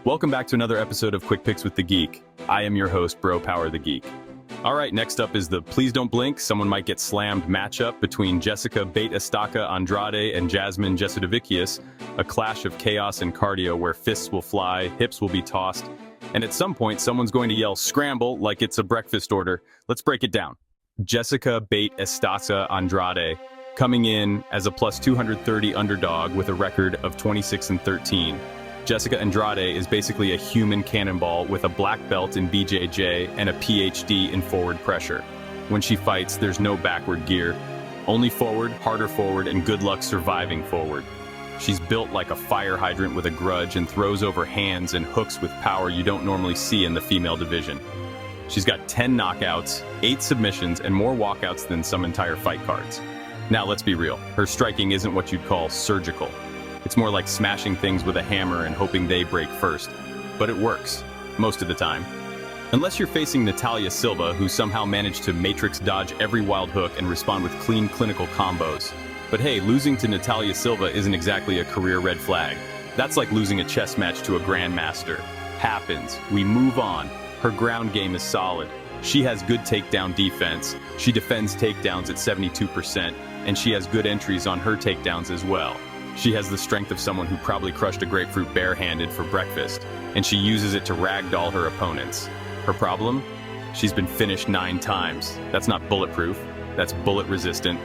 Welcome back to another episode of Quick Picks with the Geek. I am your host, Bro Power the Geek. All right, next up is the Please Don't Blink, Someone Might Get Slammed matchup between Jessica Bait Estaca Andrade and Jasmine Jasudavicius, a clash of chaos and cardio where fists will fly, hips will be tossed, and at some point someone's going to yell scramble like it's a breakfast order. Let's break it down. Jessica Bait Estaca Andrade, coming in as a plus 230 underdog with a record of 26-13. Jessica Andrade is basically a human cannonball with a black belt in BJJ and a PhD in forward pressure. When she fights, there's no backward gear, only forward, harder forward, and good luck surviving forward. She's built like a fire hydrant with a grudge and throws over hands and hooks with power you don't normally see in the female division. She's got 10 knockouts, 8 submissions, and more walkouts than some entire fight cards. Now let's be real, her striking isn't what you'd call surgical. It's more like smashing things with a hammer and hoping they break first. But it works, most of the time. Unless you're facing Natalia Silva, who somehow managed to matrix dodge every wild hook and respond with clean clinical combos. But hey, losing to Natalia Silva isn't exactly a career red flag. That's like losing a chess match to a grandmaster. Happens. We move on. Her ground game is solid. She has good takedown defense. She defends takedowns at 72%, and she has good entries on her takedowns as well. She has the strength of someone who probably crushed a grapefruit barehanded for breakfast, and she uses it to ragdoll her opponents. Her problem? She's been finished 9 times. That's not bulletproof. That's bullet resistant.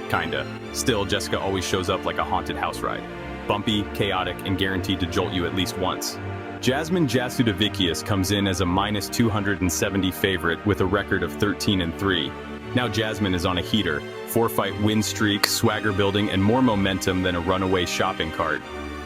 Kinda. Still, Jessica always shows up like a haunted house ride. Bumpy, chaotic, and guaranteed to jolt you at least once. Jasmine Jasudavicius comes in as a minus 270 favorite with a record of 13-3. Now Jasmine is on a heater, 4-fight win streak, swagger building, and more momentum than a runaway shopping cart.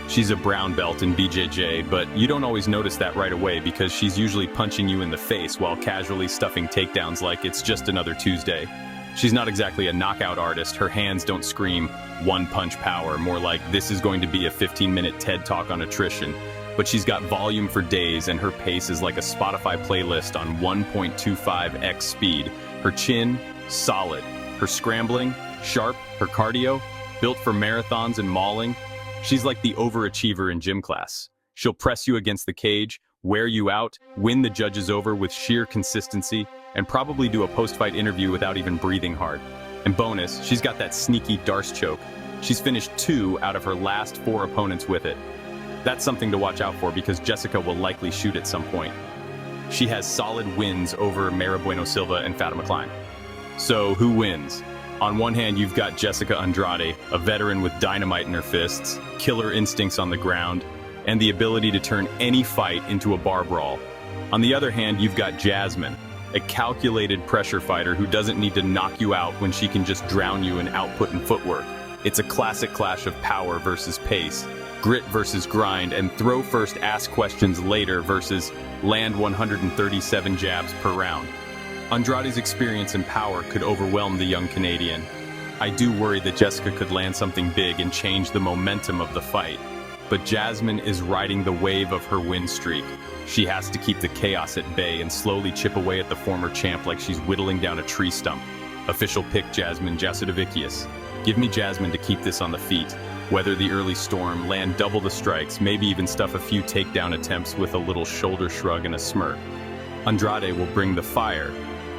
She's a brown belt in BJJ, but you don't always notice that right away because she's usually punching you in the face while casually stuffing takedowns like it's just another Tuesday. She's not exactly a knockout artist. Her hands don't scream one-punch power, more like this is going to be a 15-minute TED Talk on attrition. But she's got volume for days, and her pace is like a Spotify playlist on 1.25x speed. Her chin, solid. Her scrambling, sharp. Her cardio, built for marathons and mauling. She's like the overachiever in gym class. She'll press you against the cage, wear you out, win the judges over with sheer consistency, and probably do a post-fight interview without even breathing hard. And bonus, she's got that sneaky Darce choke. She's finished 2 out of her last 4 opponents with it. That's something to watch out for because Jessica will likely shoot at some point. She has solid wins over Mara Bueno Silva and Fatima Klein. So who wins? On one hand, you've got Jessica Andrade, a veteran with dynamite in her fists, killer instincts on the ground, and the ability to turn any fight into a bar brawl. On the other hand, you've got Jasmine, a calculated pressure fighter who doesn't need to knock you out when she can just drown you in output and footwork. It's a classic clash of power versus pace, grit versus grind, and throw first, ask questions later versus land 137 jabs per round. Andrade's experience and power could overwhelm the young Canadian. I do worry that Jessica could land something big and change the momentum of the fight. But Jasmine is riding the wave of her win streak. She has to keep the chaos at bay and slowly chip away at the former champ like she's whittling down a tree stump. Official pick Jasmine Jasudavicius. Give me Jasmine to keep this on the feet. Weather the early storm, land double the strikes, maybe even stuff a few takedown attempts with a little shoulder shrug and a smirk. Andrade will bring the fire,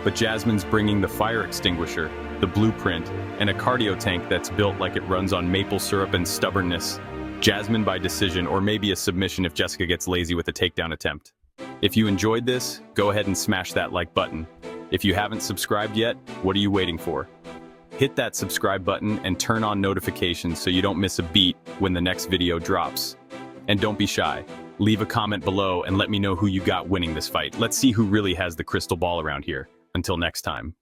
but Jasmine's bringing the fire extinguisher, the blueprint, and a cardio tank that's built like it runs on maple syrup and stubbornness. Jasmine by decision, or maybe a submission if Jessica gets lazy with a takedown attempt. If you enjoyed this, go ahead and smash that like button. If you haven't subscribed yet, what are you waiting for? Hit that subscribe button and turn on notifications so you don't miss a beat when the next video drops. And don't be shy. Leave a comment below and let me know who you got winning this fight. Let's see who really has the crystal ball around here. Until next time.